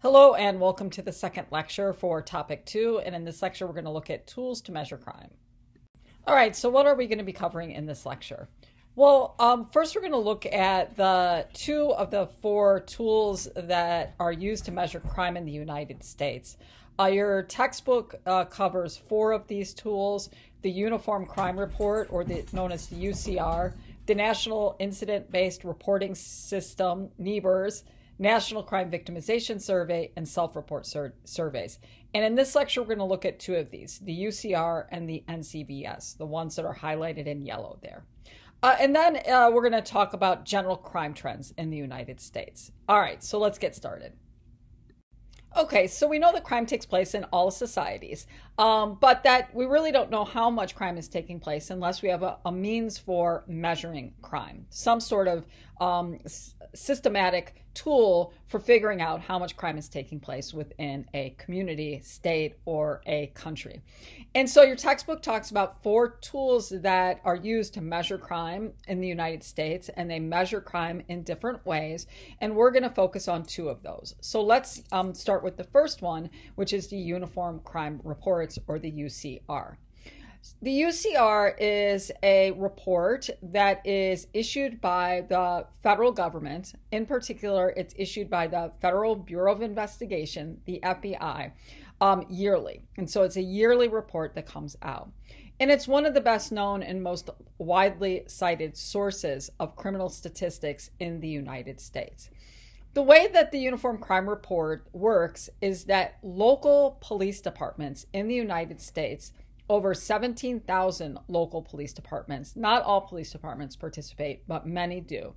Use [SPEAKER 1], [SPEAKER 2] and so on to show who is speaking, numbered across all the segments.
[SPEAKER 1] Hello and welcome to the second lecture for topic 2, and in this lecture we're going to look at tools to measure crime. All right, so what are we going to be covering in this lecture? Well, first we're going to look at the 2 of the 4 tools that are used to measure crime in the United States. Your textbook covers 4 of these tools: the Uniform Crime Report, or known as the UCR, the National Incident-Based Reporting System, NIBRS, National Crime Victimization Survey, and self-report surveys. And in this lecture, we're going to look at 2 of these, the UCR and the NCVS, the ones that are highlighted in yellow there. And then we're going to talk about general crime trends in the United States. All right, so let's get started. Okay, so we know that crime takes place in all societies, but that we really don't know how much crime is taking place unless we have a means for measuring crime, some sort of systematic tool for figuring out how much crime is taking place within a community, state, or a country. And so your textbook talks about 4 tools that are used to measure crime in the United States, and they measure crime in different ways, and we're going to focus on 2 of those. So let's start with the first one, which is the Uniform Crime Reports, or the UCR. The UCR is a report that is issued by the federal government. In particular, it's issued by the Federal Bureau of Investigation, the FBI, yearly. And so it's a yearly report that comes out. And it's one of the best known and most widely cited sources of criminal statistics in the United States. The way that the Uniform Crime Report works is that local police departments in the United States, over 17,000 local police departments, not all police departments participate, but many do,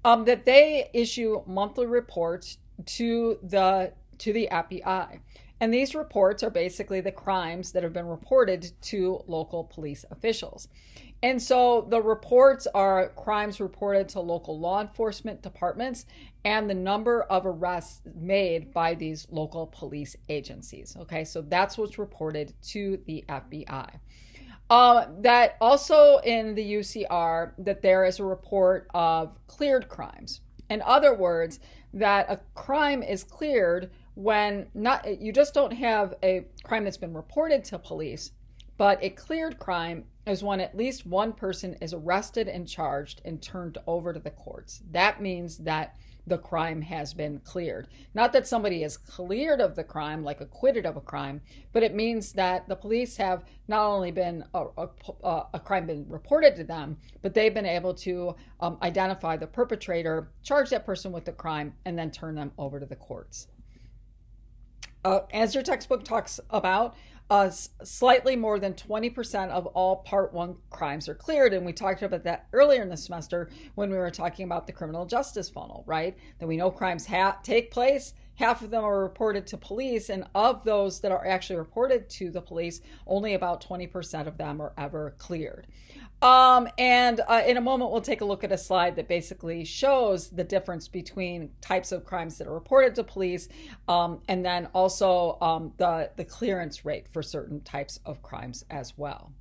[SPEAKER 1] that they issue monthly reports to the FBI. And these reports are basically the crimes that have been reported to local police officials. And so the reports are crimes reported to local law enforcement departments and the number of arrests made by these local police agencies. Okay, so that's what's reported to the FBI. That also in the UCR, that there is a report of cleared crimes. In other words, that a crime is cleared when you just don't have a crime that's been reported to police, but a cleared crime is when at least one person is arrested and charged and turned over to the courts. That means that the crime has been cleared. Not that somebody is cleared of the crime, like acquitted of a crime, but it means that the police have not only been a crime been reported to them, but they've been able to identify the perpetrator, charge that person with the crime, and then turn them over to the courts. As your textbook talks about, slightly more than 20% of all Part 1 crimes are cleared. And we talked about that earlier in the semester when we were talking about the criminal justice funnel, right? That we know crimes take place, half of them are reported to police, and of those that are actually reported to the police, only about 20% of them are ever cleared. In a moment, we'll take a look at a slide that basically shows the difference between types of crimes that are reported to police, and then also the clearance rate for certain types of crimes as well.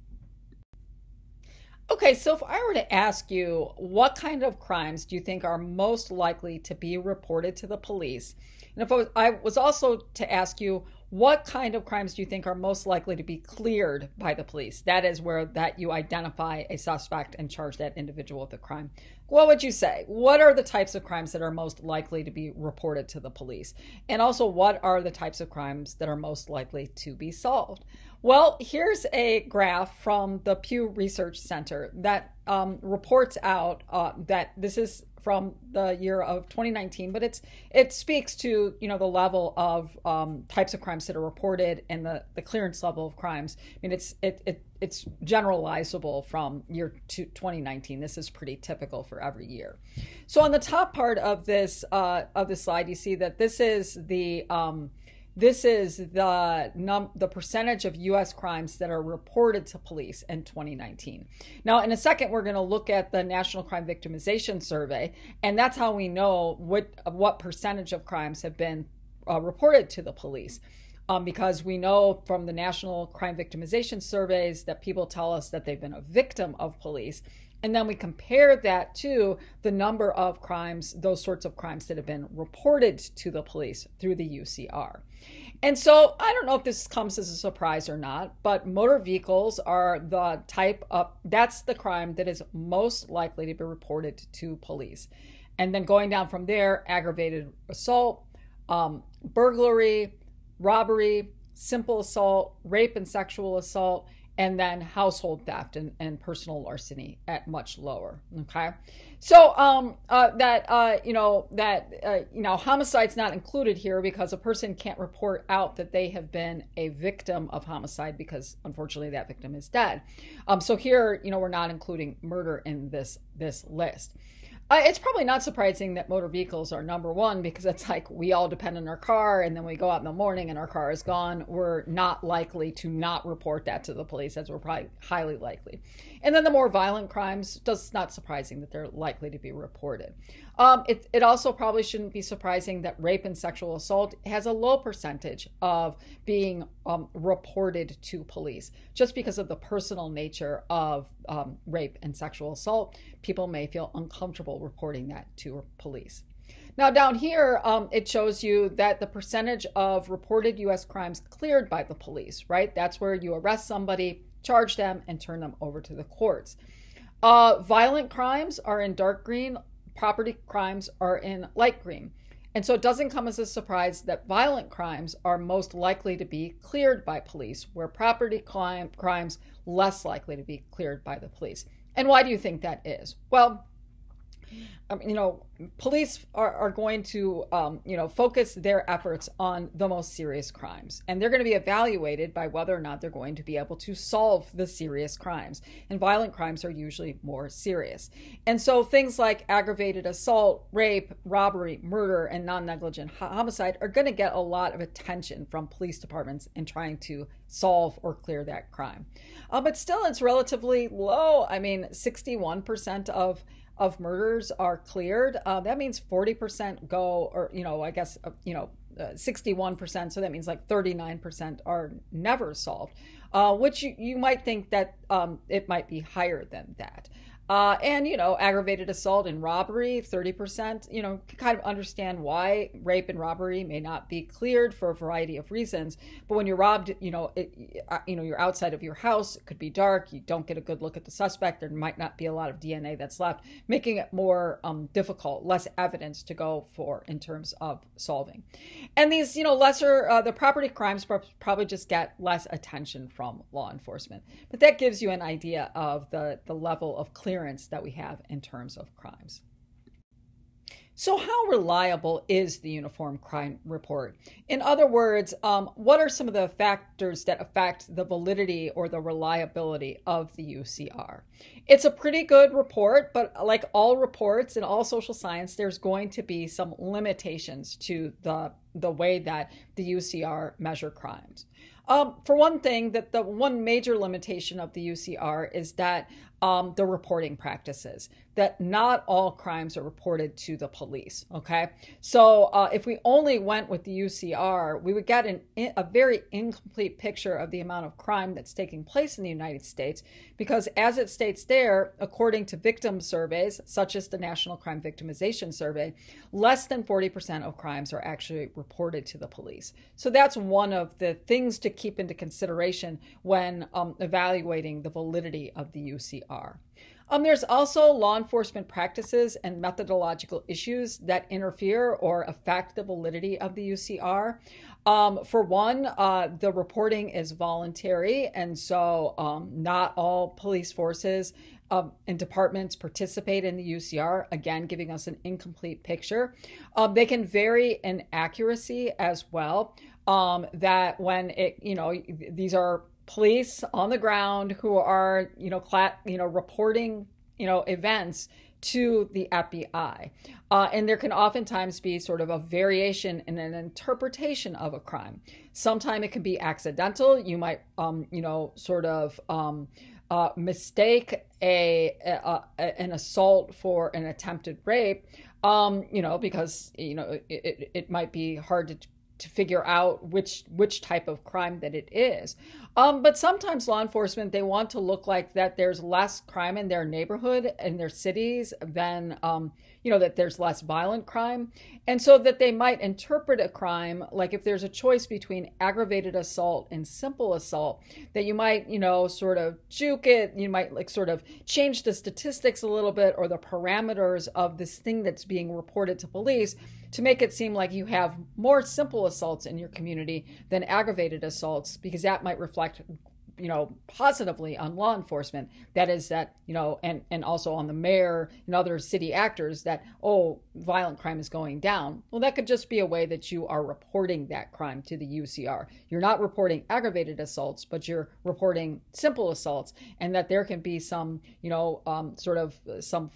[SPEAKER 1] Okay, so if I were to ask you, what kind of crimes do you think are most likely to be reported to the police? And if I was also to ask you, what kind of crimes do you think are most likely to be cleared by the police? That is where you identify a suspect and charge that individual with a crime. What would you say? What are the types of crimes that are most likely to be reported to the police? And also, what are the types of crimes that are most likely to be solved? Well, here's a graph from the Pew Research Center that reports out that this is from the year of 2019, but it speaks to the level of types of crimes that are reported and the clearance level of crimes. I mean, it's generalizable from year 2019. This is pretty typical for every year. So on the top part of this slide, you see that this is the percentage of U.S. crimes that are reported to police in 2019. Now, in a second, we're going to look at the National Crime Victimization Survey, and that's how we know what percentage of crimes have been reported to the police. Because we know from the National Crime Victimization Surveys that people tell us that they've been a victim of police. And then we compare that to the number of crimes, those sorts of crimes that have been reported to the police through the UCR. And so I don't know if this comes as a surprise or not, but motor vehicles are the type of, that's the crime that is most likely to be reported to police. And then going down from there, aggravated assault, burglary, robbery, simple assault, rape and sexual assault, and then household theft and personal larceny at much lower. Okay, so homicide's not included here because a person can't report out that they have been a victim of homicide because unfortunately that victim is dead. So here, we're not including murder in this list. It's probably not surprising that motor vehicles are number one because it's like we all depend on our car, and then we go out in the morning and our car is gone. We're not likely to not report that to the police, as we're probably highly likely. And then the more violent crimes, it's not surprising that they're likely to be reported. It also probably shouldn't be surprising that rape and sexual assault has a low percentage of being reported to police. Just because of the personal nature of rape and sexual assault, people may feel uncomfortable reporting that to police. Now down here, it shows you that the percentage of reported U.S. crimes cleared by the police, right? That's where you arrest somebody, charge them, and turn them over to the courts. Violent crimes are in dark green. Property crimes are in light green. And so it doesn't come as a surprise that violent crimes are most likely to be cleared by police, where property crimes less likely to be cleared by the police. And why do you think that is? Well, police are going to, focus their efforts on the most serious crimes. And they're going to be evaluated by whether or not they're going to be able to solve the serious crimes. And violent crimes are usually more serious. And so things like aggravated assault, rape, robbery, murder, and non-negligent homicide are going to get a lot of attention from police departments in trying to solve or clear that crime. But still, it's relatively low. 61% of murders are cleared. That means 40% go, or 61%. So that means like 39% are never solved, which you might think that it might be higher than that. Aggravated assault and robbery, 30%, kind of understand why rape and robbery may not be cleared for a variety of reasons. But when you're robbed, you're outside of your house, it could be dark, you don't get a good look at the suspect, there might not be a lot of DNA that's left, making it more difficult, less evidence to go for in terms of solving. And these, lesser, the property crimes probably just get less attention from law enforcement. But that gives you an idea of the level of clearance that we have in terms of crimes. So how reliable is the Uniform Crime Report? In other words, what are some of the factors that affect the validity or the reliability of the UCR? It's a pretty good report, but like all reports in all social science, there's going to be some limitations to the way that the UCR measure crimes. For one thing, that the one major limitation of the UCR is that the reporting practices, that not all crimes are reported to the police, okay? So if we only went with the UCR, we would get a very incomplete picture of the amount of crime that's taking place in the United States, because as it states there, according to victim surveys, such as the National Crime Victimization Survey, less than 40% of crimes are actually reported to the police. So that's one of the things to keep into consideration when evaluating the validity of the UCR. There's also law enforcement practices and methodological issues that interfere or affect the validity of the UCR. For one, the reporting is voluntary, and so not all police forces and departments participate in the UCR, again, giving us an incomplete picture. They can vary in accuracy as well, that when these are police on the ground who are, reporting, events to the FBI. And there can oftentimes be sort of a variation in an interpretation of a crime. Sometimes it can be accidental. You might, mistake an assault for an attempted rape, because, it might be hard to to figure out which type of crime that it is. But sometimes law enforcement, they want to look like that there's less crime in their neighborhood, in their cities, than, that there's less violent crime. And so that they might interpret a crime, like if there's a choice between aggravated assault and simple assault, that you might, sort of juke it. You might like sort of change the statistics a little bit, or the parameters of this thing that's being reported to police, to make it seem like you have more simple assaults in your community than aggravated assaults, because that might reflect, positively on law enforcement. That is that, and also on the mayor and other city actors, that, oh, violent crime is going down. Well, that could just be a way that you are reporting that crime to the UCR. You're not reporting aggravated assaults, but you're reporting simple assaults, and that there can be some, some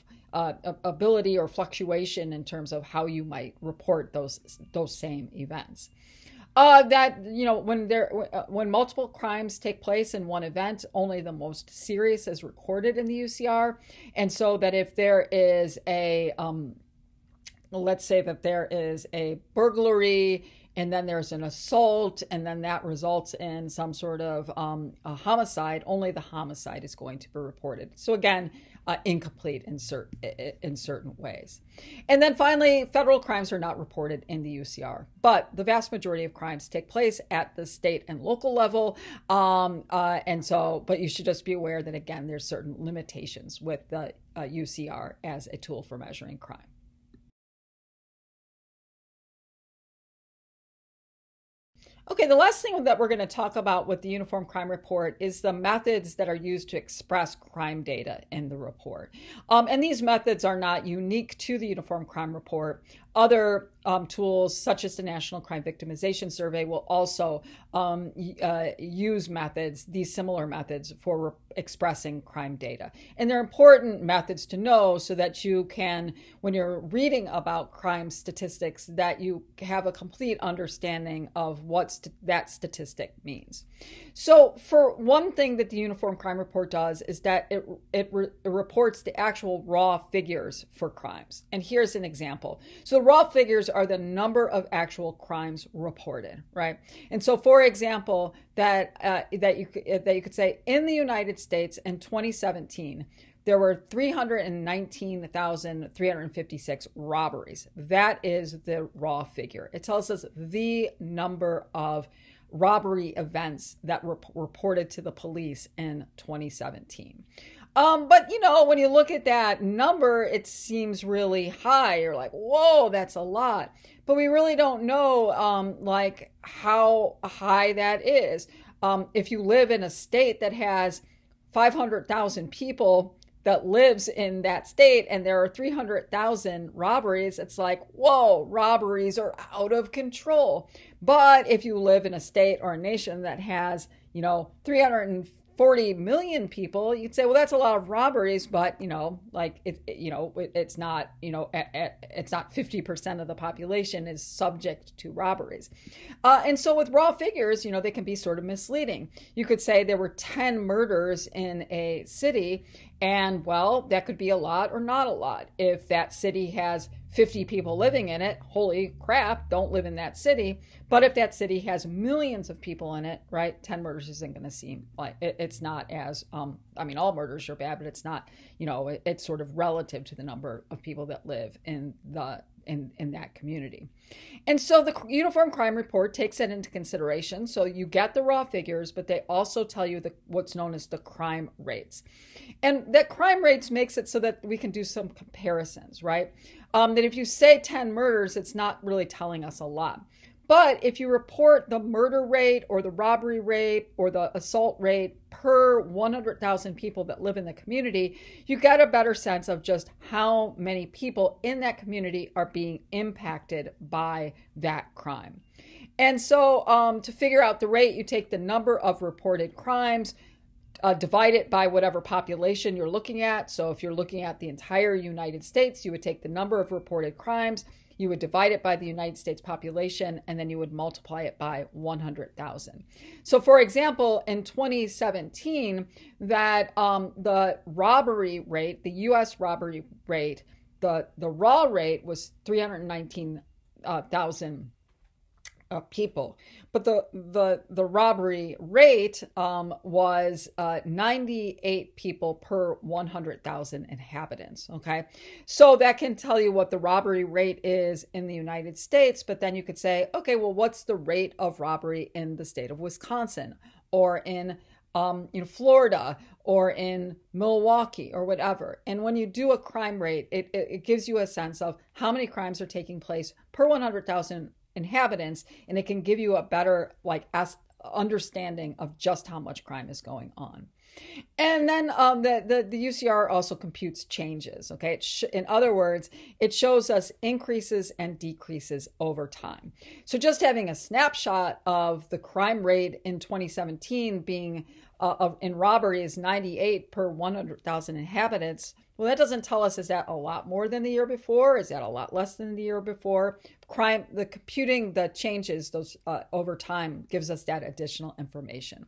[SPEAKER 1] ability or fluctuation in terms of how you might report those same events. When multiple crimes take place in one event, only the most serious is recorded in the UCR. And so that if there is let's say that there is a burglary, and then there's an assault, and then that results in some sort of a homicide, only the homicide is going to be reported. So again, incomplete in certain ways. And then finally, federal crimes are not reported in the UCR, but the vast majority of crimes take place at the state and local level. But you should just be aware that, again, there's certain limitations with the UCR as a tool for measuring crime. Okay, the last thing that we're going to talk about with the Uniform Crime Report is the methods that are used to express crime data in the report. And these methods are not unique to the Uniform Crime Report. Other tools, such as the National Crime Victimization Survey, will also use these similar methods for expressing crime data. And they're important methods to know so that you can, when you're reading about crime statistics, that you have a complete understanding of what that statistic means. So for one thing that the Uniform Crime Report does is that it reports the actual raw figures for crimes. And here's an example. So raw figures are the number of actual crimes reported, right? And so, for example, that you could say in the United States in 2017, there were 319,356 robberies. That is the raw figure. It tells us the number of robbery events that were reported to the police in 2017. But when you look at that number, it seems really high. You're like, whoa, that's a lot. But we really don't know, how high that is. If you live in a state that has 500,000 people that lives in that state, and there are 300,000 robberies, it's like, whoa, robberies are out of control. But if you live in a state or a nation that has, 340 million people, you'd say, well, that's a lot of robberies, but it's not, it's not 50% of the population is subject to robberies. And so with raw figures, they can be sort of misleading. You could say there were 10 murders in a city, and well, that could be a lot or not a lot. If that city has 50 people living in it, holy crap, don't live in that city. But if that city has millions of people in it, right, 10 murders isn't going to seem like, it's not as, all murders are bad, but it's not, it's sort of relative to the number of people that live in that community. And so the Uniform Crime Report takes that into consideration. So you get the raw figures, but they also tell you what's known as the crime rates. And that crime rates makes it so that we can do some comparisons, right? That if you say 10 murders, it's not really telling us a lot. But if you report the murder rate or the robbery rate or the assault rate per 100,000 people that live in the community, you get a better sense of just how many people in that community are being impacted by that crime. And so to figure out the rate, you take the number of reported crimes, divide it by whatever population you're looking at. So if you're looking at the entire United States, you would take the number of reported crimes, you would divide it by the United States population, and then you would multiply it by 100,000. So for example, in 2017, that the robbery rate, the US robbery rate, the raw rate was 319,000 people. But the robbery rate was 98 people per 100,000 inhabitants. Okay, so that can tell you what the robbery rate is in the United States. But then you could say, okay, well, what's the rate of robbery in the state of Wisconsin, or in Florida, or in Milwaukee, or whatever? And when you do a crime rate, it gives you a sense of how many crimes are taking place per 100,000 inhabitants, and it can give you a better understanding of just how much crime is going on. And then the UCR also computes changes. Okay, in other words, it shows us increases and decreases over time. So just having a snapshot of the crime rate in 2017 being in robbery is 98 per 100,000 inhabitants. Well, that doesn't tell us, is that a lot more than the year before? Is that a lot less than the year before? The computing the changes those over time gives us that additional information.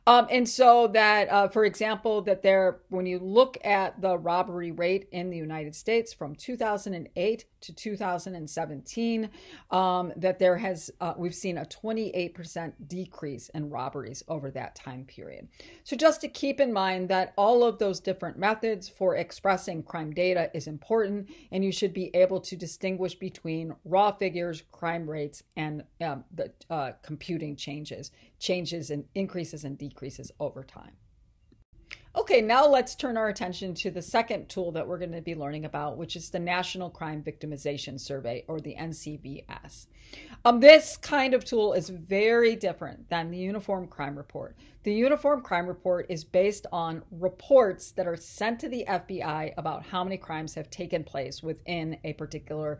[SPEAKER 1] And so that, for example, that when you look at the robbery rate in the United States from 2008 to 2017, that we've seen a 28% decrease in robberies over that time period. So just to keep in mind that all of those different methods for expressing crime data is important, and you should be able to distinguish between raw figures, crime rates, and the computing changes and increases and decreases over time. Okay, now let's turn our attention to the second tool that we're going to be learning about, which is the National Crime Victimization Survey, or the NCVS. This kind of tool is very different than the Uniform Crime Report. The Uniform Crime Report is based on reports that are sent to the FBI about how many crimes have taken place within a particular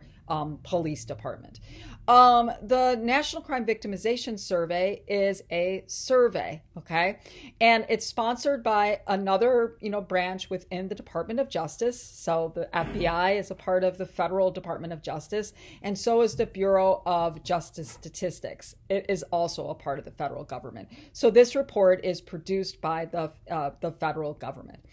[SPEAKER 1] police department. The National Crime Victimization Survey is a survey, okay? And it's sponsored by another, branch within the Department of Justice. So the FBI is a part of the Federal Department of Justice, and so is the Bureau of Justice Statistics. It is also a part of the federal government. So this report is produced by the federal government.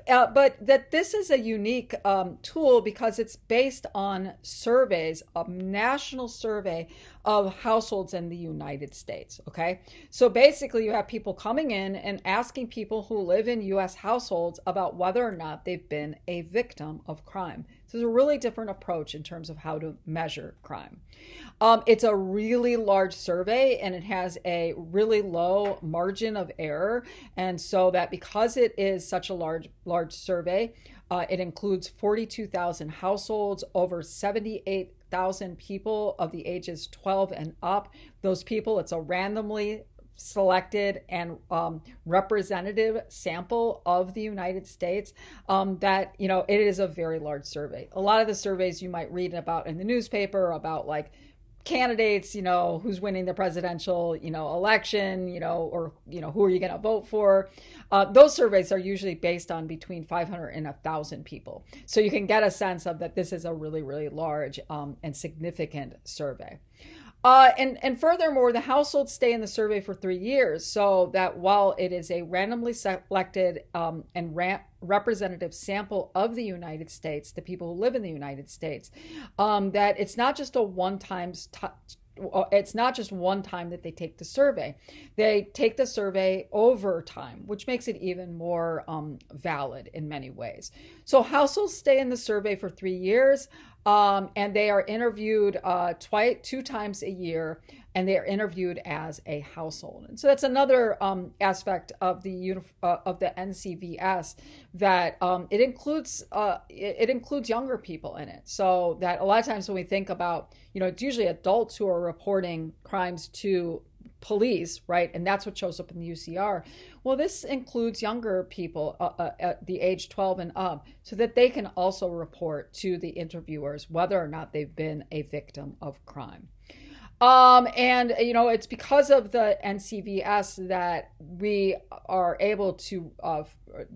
[SPEAKER 1] But that this is a unique tool because it's based on surveys, a national survey of households in the United States, okay? So basically you have people coming in and asking people who live in U.S. households about whether or not they've been a victim of crime. So it's a really different approach in terms of how to measure crime. It's a really large survey, and it has a really low margin of error. And so that because it is such a large survey, it includes 42,000 households, over 78,000 people of the ages 12 and up. Those people, it's a randomly selected and representative sample of the United States, that, it is a very large survey. A lot of the surveys you might read about in the newspaper about like candidates, who's winning the presidential, election, or, who are you going to vote for? Those surveys are usually based on between 500 and 1,000 people. So you can get a sense of that this is a really, really large and significant survey. And furthermore, the households stay in the survey for 3 years, so that while it is a randomly selected and representative sample of the United States, the people who live in the United States, that it's not just one time that they take the survey. They take the survey over time, which makes it even more valid in many ways. So households stay in the survey for 3 years, and they are interviewed 2 times a year, and they are interviewed as a household. And so that's another aspect of the NCVS, that it includes younger people in it. So that a lot of times when we think about, it's usually adults who are reporting crimes to police, right? And that's what shows up in the UCR. Well, this includes younger people at the age 12 and up, so that they can also report to the interviewers whether or not they've been a victim of crime. And, it's because of the NCVS that we are able to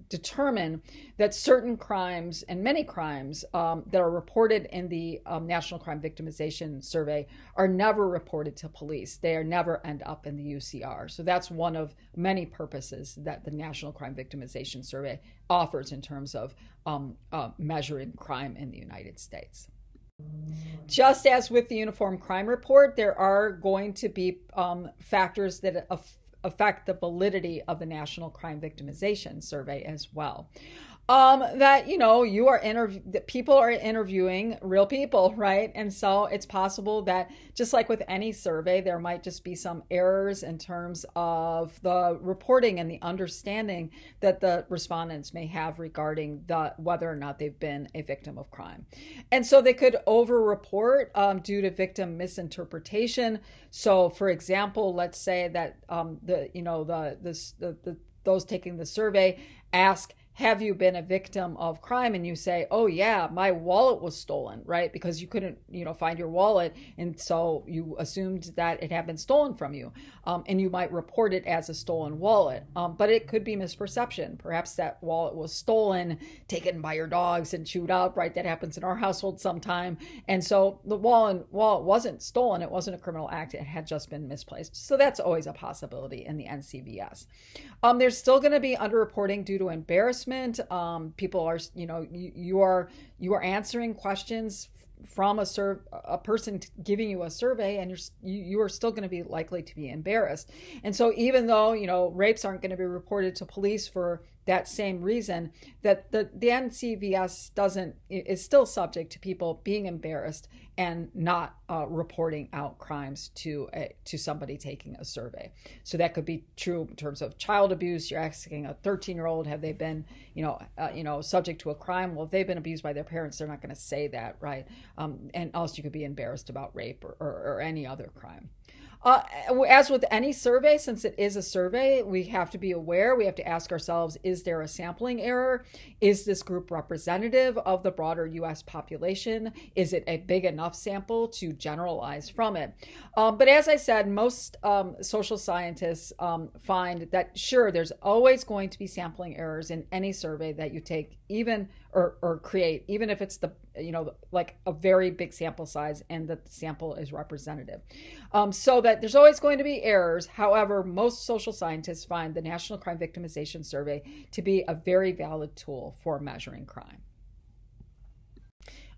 [SPEAKER 1] determine that certain crimes and many crimes that are reported in the National Crime Victimization Survey are never reported to police. They are never end up in the UCR. So that's one of many purposes that the National Crime Victimization Survey offers in terms of measuring crime in the United States. Just as with the Uniform Crime Report, there are going to be factors that affect the validity of the National Crime Victimization Survey as well. That, you know, that people are interviewing real people, right? And so it's possible that just like with any survey, there might just be some errors in terms of the reporting and the understanding that the respondents may have regarding whether or not they've been a victim of crime. And so they could over-report due to victim misinterpretation. So for example, let's say that those taking the survey ask, have you been a victim of crime? And you say, oh yeah, my wallet was stolen, right? Because you couldn't, find your wallet. And so you assumed that it had been stolen from you. And you might report it as a stolen wallet. But it could be misperception. Perhaps that wallet was stolen, taken by your dogs and chewed up, right? That happens in our household sometime. And so the wallet wasn't stolen. It wasn't a criminal act. It had just been misplaced. So that's always a possibility in the NCVS. There's still going to be underreporting due to embarrassment. People are, you are answering questions from a person giving you a survey, and you are still going to be likely to be embarrassed. And so even though, rapes aren't going to be reported to police for that same reason, that the NCVS is still subject to people being embarrassed and not reporting out crimes to somebody taking a survey. So that could be true in terms of child abuse. You're asking a 13-year-old, have they been, subject to a crime? Well, if they've been abused by their parents, they're not going to say that, right? And else you could be embarrassed about rape or any other crime. As with any survey, since it is a survey, we have to be aware. We have to ask ourselves, is there a sampling error? Is this group representative of the broader U.S. population? Is it a big enough sample to generalize from it? But as I said, most social scientists find that, sure, there's always going to be sampling errors in any survey that you take, even or create, even if it's like a very big sample size and that the sample is representative. So that there's always going to be errors. However, most social scientists find the National Crime Victimization Survey to be a very valid tool for measuring crime.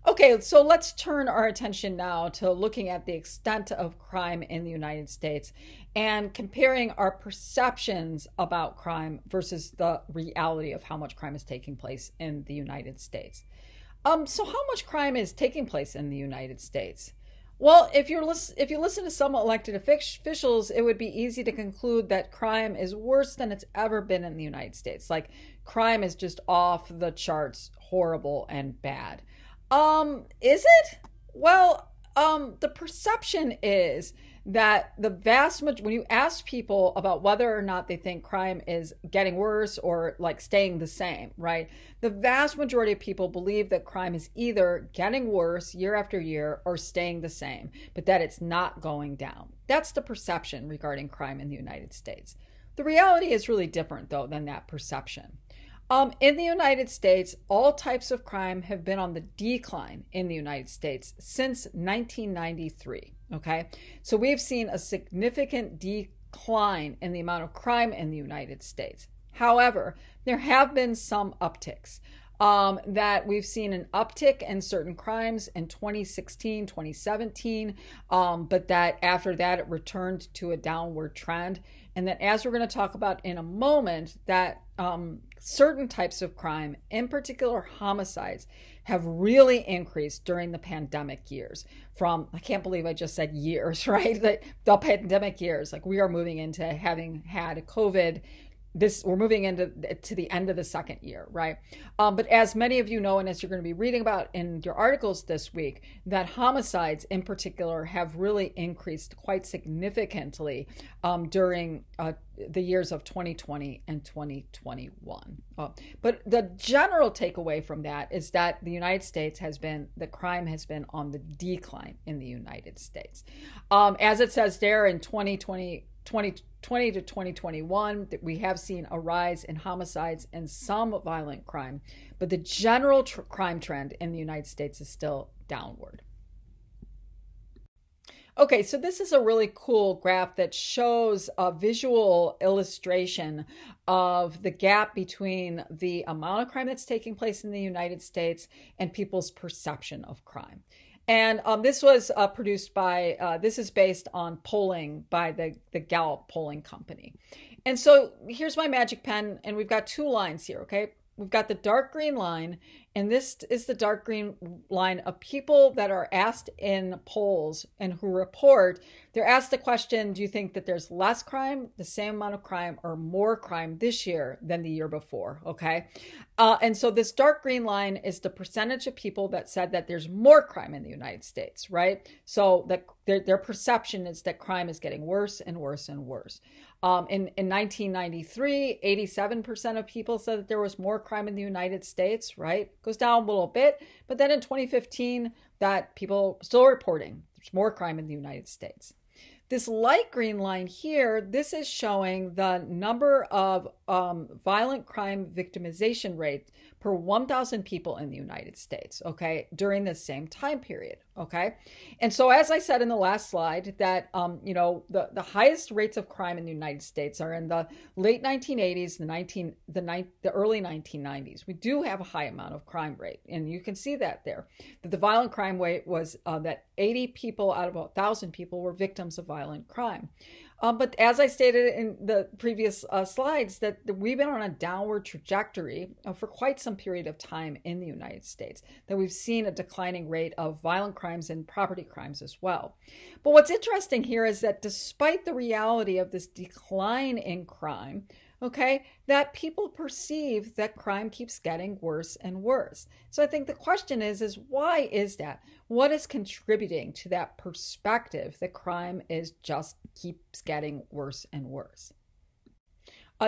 [SPEAKER 1] Okay, so let's turn our attention now to looking at the extent of crime in the United States and comparing our perceptions about crime versus the reality of how much crime is taking place in the United States. So how much crime is taking place in the United States? Well, if you listen to some elected officials, it would be easy to conclude that crime is worse than it's ever been in the United States. Like, crime is just off the charts, horrible and bad. Is it? Well, the perception is that when you ask people about whether or not they think crime is getting worse or like staying the same, right? The vast majority of people believe that crime is either getting worse year after year or staying the same, but that it's not going down. That's the perception regarding crime in the United States. The reality is really different, though, than that perception. In the United States, all types of crime have been on the decline in the United States since 1993, okay? So we've seen a significant decline in the amount of crime in the United States. However, there have been some upticks. That we've seen an uptick in certain crimes in 2016, 2017, but that after that it returned to a downward trend. And that, as we're going to talk about in a moment, that certain types of crime, in particular homicides, have really increased during the pandemic years. I can't believe I just said years, right? The pandemic years, like we are moving into having had COVID. We're moving into the end of the second year, right? But as many of you know, and as you're going to be reading about in your articles this week, that homicides in particular have really increased quite significantly during the years of 2020 and 2021. But the general takeaway from that is that the crime has been on the decline in the United States. As it says there in 2020 to 2021, we have seen a rise in homicides and some violent crime, but the general crime trend in the United States is still downward. Okay, so this is a really cool graph that shows a visual illustration of the gap between the amount of crime that's taking place in the United States and people's perception of crime. And this was produced by, this is based on polling by the Gallup polling company. And so here's my magic pen, and we've got two lines here, okay? We've got the dark green line, and this is the dark green line of people that are asked in polls and who report. They're asked the question, do you think that there's less crime, the same amount of crime, or more crime this year than the year before, okay? And so this dark green line is the percentage of people that said that there's more crime in the United States, right? So that their perception is that crime is getting worse and worse and worse. In 1993, 87% of people said that there was more crime in the United States, right? Goes down a little bit. But then in 2015, that people still reporting there's more crime in the United States. This light green line here, this is showing the number of violent crime victimization rate per 1,000 people in the United States, okay, during the same time period, okay? And so as I said in the last slide, that, the highest rates of crime in the United States are in the late 1980s, the early 1990s. We do have a high amount of crime rate, and you can see that there. That the violent crime rate was that 80 people out of 1,000 people were victims of violent crime. But as I stated in the previous slides, that we've been on a downward trajectory for quite some period of time in the United States, that we've seen a declining rate of violent crimes and property crimes as well. But what's interesting here is that despite the reality of this decline in crime, okay, that people perceive that crime keeps getting worse and worse. So I think the question is why is that? What is contributing to that perspective that crime is just keeps getting worse and worse?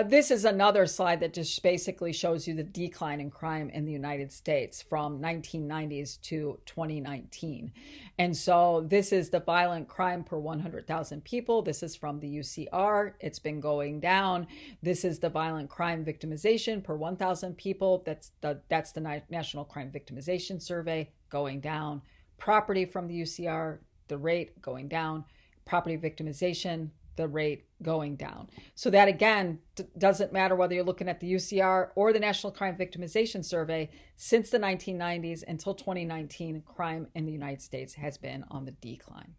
[SPEAKER 1] This is another slide that just basically shows you the decline in crime in the United States from 1990s to 2019. And so this is the violent crime per 100,000 people. This is from the UCR. It's been going down. This is the violent crime victimization per 1,000 people. That's the National Crime Victimization Survey, going down. Property from the UCR, the rate going down. Property victimization, the rate going down. So that, again, doesn't matter whether you're looking at the UCR or the National Crime Victimization Survey. Since the 1990s until 2019, crime in the United States has been on the decline.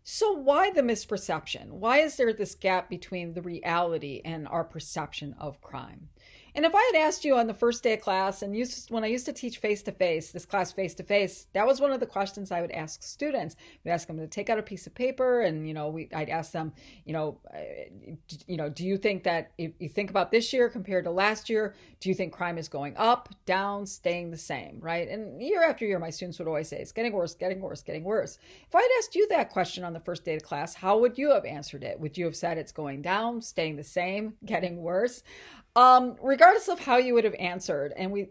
[SPEAKER 1] So why the misperception? Why is there this gap between the reality and our perception of crime? And if I had asked you on the first day of class, and when I used to teach face-to-face, this class face-to-face, that was one of the questions I would ask students. I'd ask them to take out a piece of paper, and I'd ask them, do you think that if you think about this year compared to last year, do you think crime is going up, down, staying the same, right? And year after year, my students would always say, it's getting worse, getting worse, getting worse. If I'd asked you that question on the first day of class, how would you have answered it? Would you have said it's going down, staying the same, getting worse? Regardless of how you would have answered, when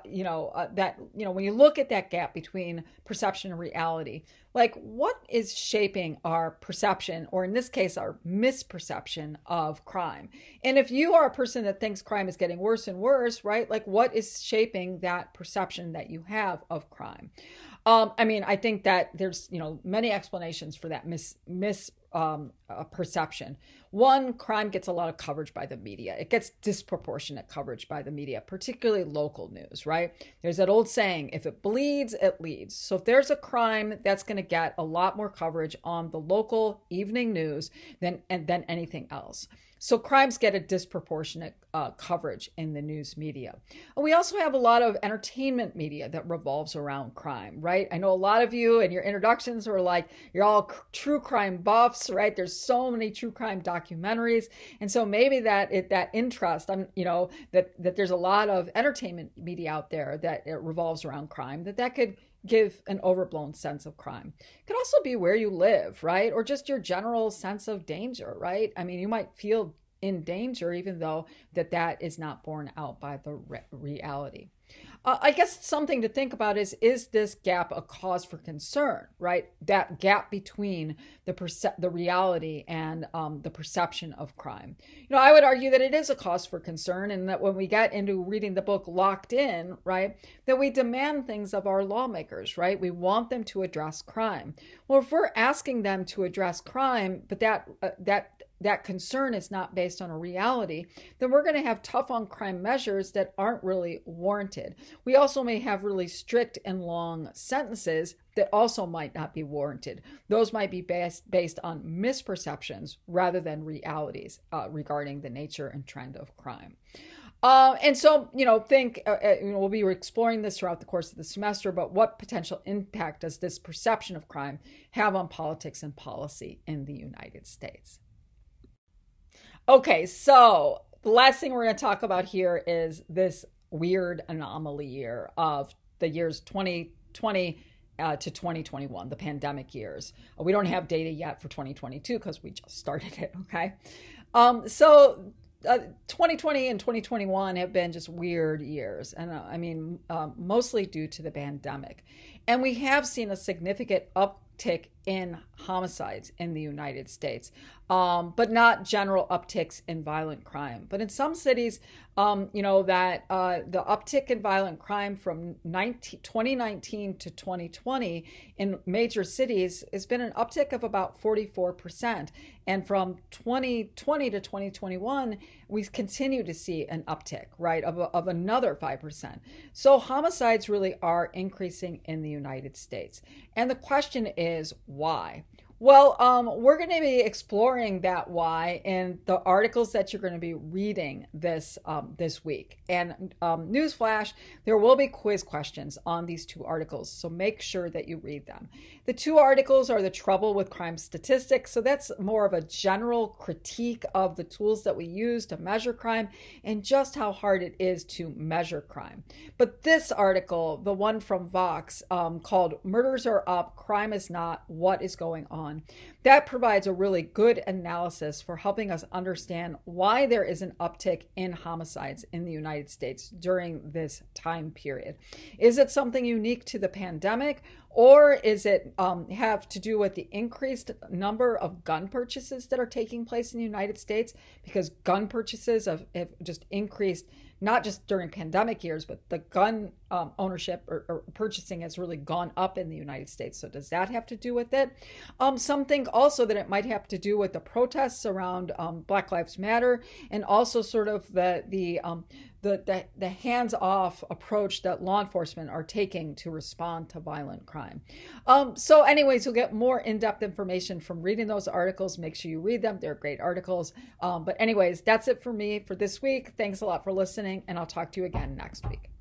[SPEAKER 1] you look at that gap between perception and reality, like what is shaping our perception, or in this case, our misperception of crime? And if you are a person that thinks crime is getting worse and worse, right? Like what is shaping that perception that you have of crime? I think that there's, many explanations for that perception. One, crime gets a lot of coverage by the media. It gets disproportionate coverage by the media, particularly local news, right? There's that old saying, if it bleeds, it leads. So if there's a crime, that's going to get a lot more coverage on the local evening news than anything else. So crimes get a disproportionate coverage in the news media. And we also have a lot of entertainment media that revolves around crime, right? I know a lot of you in your introductions were like, you're all true crime buffs, right? There's so many true crime documentaries. And so maybe that interest, that there's a lot of entertainment media out there that it revolves around crime, that could give an overblown sense of crime. It could also be where you live, right? Or just your general sense of danger, right? You might feel in danger even though that is not borne out by the reality. I guess something to think about is this gap a cause for concern, right? That gap between the reality and the perception of crime. I would argue that it is a cause for concern, and that when we get into reading the book Locked In, right, that we demand things of our lawmakers, right? We want them to address crime. Well, if we're asking them to address crime, but that concern is not based on a reality, then we're going to have tough on crime measures that aren't really warranted. We also may have really strict and long sentences that also might not be warranted. Those might be based on misperceptions rather than realities regarding the nature and trend of crime. And so, we'll be exploring this throughout the course of the semester, but what potential impact does this perception of crime have on politics and policy in the United States? Okay, so the last thing we're going to talk about here is this weird anomaly year of the years 2020 to 2021, the pandemic years. We don't have data yet for 2022 because we just started it, okay? 2020 and 2021 have been just weird years, and mostly due to the pandemic. And we have seen a significant uptick in homicides in the United States, but not general upticks in violent crime. But in some cities, the uptick in violent crime from 2019 to 2020 in major cities has been an uptick of about 44%. And from 2020 to 2021, we continue to see an uptick, right, of another 5%. So homicides really are increasing in the United States. And the question is, why? Well, we're going to be exploring that why in the articles that you're going to be reading this week. And newsflash, there will be quiz questions on these two articles, so make sure that you read them. The two articles are The Trouble with Crime Statistics, so that's more of a general critique of the tools that we use to measure crime and just how hard it is to measure crime. But this article, the one from Vox, called Murders Are Up, Crime Is Not, What Is Going On? That provides a really good analysis for helping us understand why there is an uptick in homicides in the United States during this time period. Is it something unique to the pandemic, or is it have to do with the increased number of gun purchases that are taking place in the United States? Because gun purchases have just increased, not just during pandemic years, but the gun ownership or purchasing has really gone up in the United States. So does that have to do with it? Some think also that it might have to do with the protests around Black Lives Matter, and also sort of the hands-off approach that law enforcement are taking to respond to violent crime. So anyways, you'll get more in-depth information from reading those articles. Make sure you read them. They're great articles. But anyways, that's it for me for this week. Thanks a lot for listening, and I'll talk to you again next week.